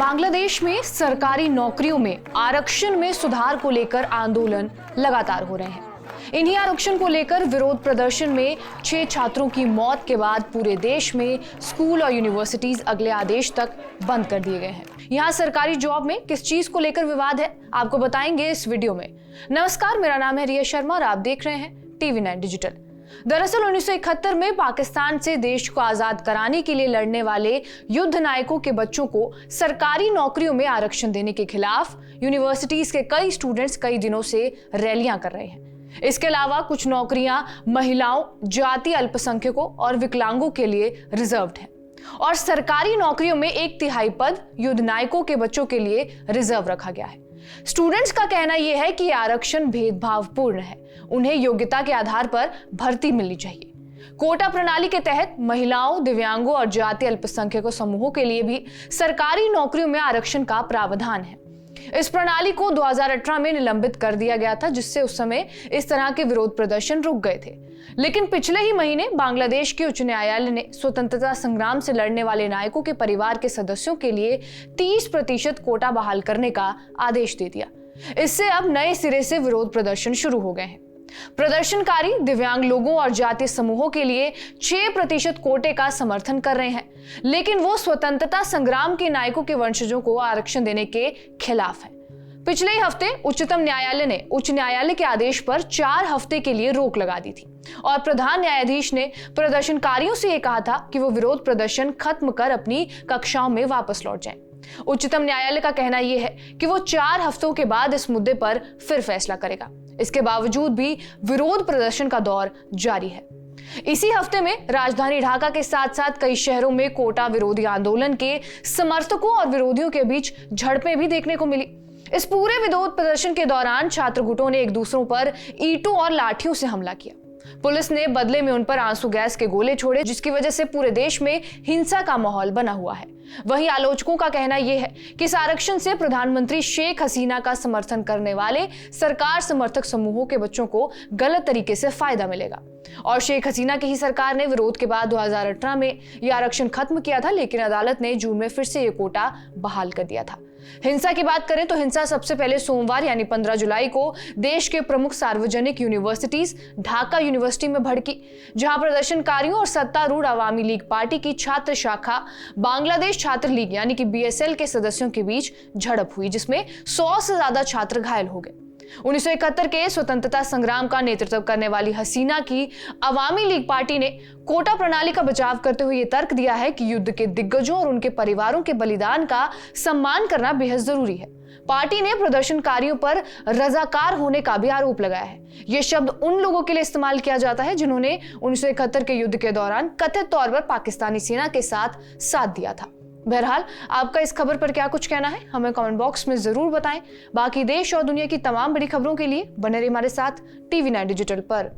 बांग्लादेश में सरकारी नौकरियों में आरक्षण में सुधार को लेकर आंदोलन लगातार हो रहे हैं। इन्हीं आरक्षण को लेकर विरोध प्रदर्शन में 6 छात्रों की मौत के बाद पूरे देश में स्कूल और यूनिवर्सिटीज अगले आदेश तक बंद कर दिए गए हैं। यहाँ सरकारी जॉब में किस चीज को लेकर विवाद है, आपको बताएंगे इस वीडियो में। नमस्कार, मेरा नाम है रिया शर्मा और आप देख रहे हैं TV9 डिजिटल। दरअसल 1971 में पाकिस्तान से देश को आजाद कराने के लिए लड़ने वाले युद्ध नायकों के बच्चों को सरकारी नौकरियों में आरक्षण देने के खिलाफ यूनिवर्सिटीज के कई स्टूडेंट्स कई दिनों से रैलियां कर रहे हैं। इसके अलावा कुछ नौकरियां महिलाओं, जातीय अल्पसंख्यकों और विकलांगों के लिए रिजर्व्ड हैं और सरकारी नौकरियों में 1/3 पद युद्ध नायकों के बच्चों के लिए रिजर्व रखा गया है। स्टूडेंट्स का कहना यह है कि आरक्षण भेदभावपूर्ण है, उन्हें योग्यता के आधार पर भर्ती मिलनी चाहिए। कोटा प्रणाली के तहत महिलाओं, दिव्यांगों और जातीय अल्पसंख्यकों समूहों के लिए भी सरकारी नौकरियों में आरक्षण का प्रावधान है। इस प्रणाली को 2018 में निलंबित कर दिया गया था, जिससे उस समय इस तरह के विरोध प्रदर्शन रुक गए थे। लेकिन पिछले ही महीने बांग्लादेश के उच्च न्यायालय ने स्वतंत्रता संग्राम से लड़ने वाले नायकों के परिवार के सदस्यों के लिए 30% कोटा बहाल करने का आदेश दे दिया। इससे अब नए सिरे से विरोध प्रदर्शन शुरू हो गए हैं। प्रदर्शनकारी दिव्यांग लोगों और जातीय समूहों के लिए 6% कोटे का समर्थन कर रहे हैं, लेकिन वो स्वतंत्रता संग्राम के नायकों के वंशजों को आरक्षण देने के खिलाफ है। पिछले ही हफ्ते उच्चतम न्यायालय ने उच्च न्यायालय के आदेश पर 4 हफ्ते के लिए रोक लगा दी थी और प्रधान न्यायाधीश ने प्रदर्शनकारियों से यह कहा था कि वो विरोध प्रदर्शन खत्म कर अपनी कक्षाओं में वापस लौट जाएं। उच्चतम न्यायालय का कहना यह है कि वो 4 हफ्तों के बाद इस मुद्दे पर फिर फैसला करेगा। इसके बावजूद भी विरोध प्रदर्शन का दौर जारी है। इसी हफ्ते में राजधानी ढाका के साथ साथ कई शहरों में कोटा विरोधी आंदोलन के समर्थकों और विरोधियों के बीच झड़पें भी देखने को मिली। इस पूरे विरोध प्रदर्शन के दौरान छात्र गुटों ने एक दूसरों पर ईंटों और लाठियों से हमला किया। पुलिस ने बदले में उन पर आंसू गैस के गोले छोड़े, जिसकी वजह से पूरे देश में हिंसा का माहौल बना हुआ है। वहीं आलोचकों का कहना यह है कि इस आरक्षण से प्रधानमंत्री शेख हसीना का समर्थन करने वाले सरकार समर्थक समूहों के बच्चों को गलत तरीके से फायदा मिलेगा और शेख हसीना की ही सरकार ने विरोध के बाद 2018 में यह आरक्षण खत्म किया था, लेकिन अदालत ने जून में फिर से यह कोटा बहाल कर दिया था। हिंसा की बात करें तो हिंसा सबसे पहले सोमवार यानी 15 जुलाई को देश के प्रमुख सार्वजनिक यूनिवर्सिटीज ढाका यूनिवर्सिटी में भड़की, जहां प्रदर्शनकारियों और सत्तारूढ़ अवामी लीग पार्टी की छात्र शाखा बांग्लादेश छात्र लीग यानी कि BSL के सदस्यों के बीच झड़प हुई, जिसमें 100 से ज्यादा छात्र घायल हो गए। 1971 के स्वतंत्रता संग्राम का नेतृत्व करने वाली हसीना की अवामी लीग पार्टी ने कोटा प्रणाली का बचाव करते हुए यह तर्क दिया है कि युद्ध के दिग्गजों और उनके परिवारों के बलिदान का सम्मान करना बेहद जरूरी है। पार्टी ने प्रदर्शनकारियों पर रजाकार होने का भी आरोप लगाया है। यह शब्द उन लोगों के लिए इस्तेमाल किया जाता है जिन्होंने 1971 के युद्ध के दौरान कथित तौर पर पाकिस्तानी सेना के साथ दिया था। बहरहाल, आपका इस खबर पर क्या कुछ कहना है, हमें कमेंट बॉक्स में जरूर बताएं। बाकी देश और दुनिया की तमाम बड़ी खबरों के लिए बने रहिए हमारे साथ TV9 डिजिटल पर।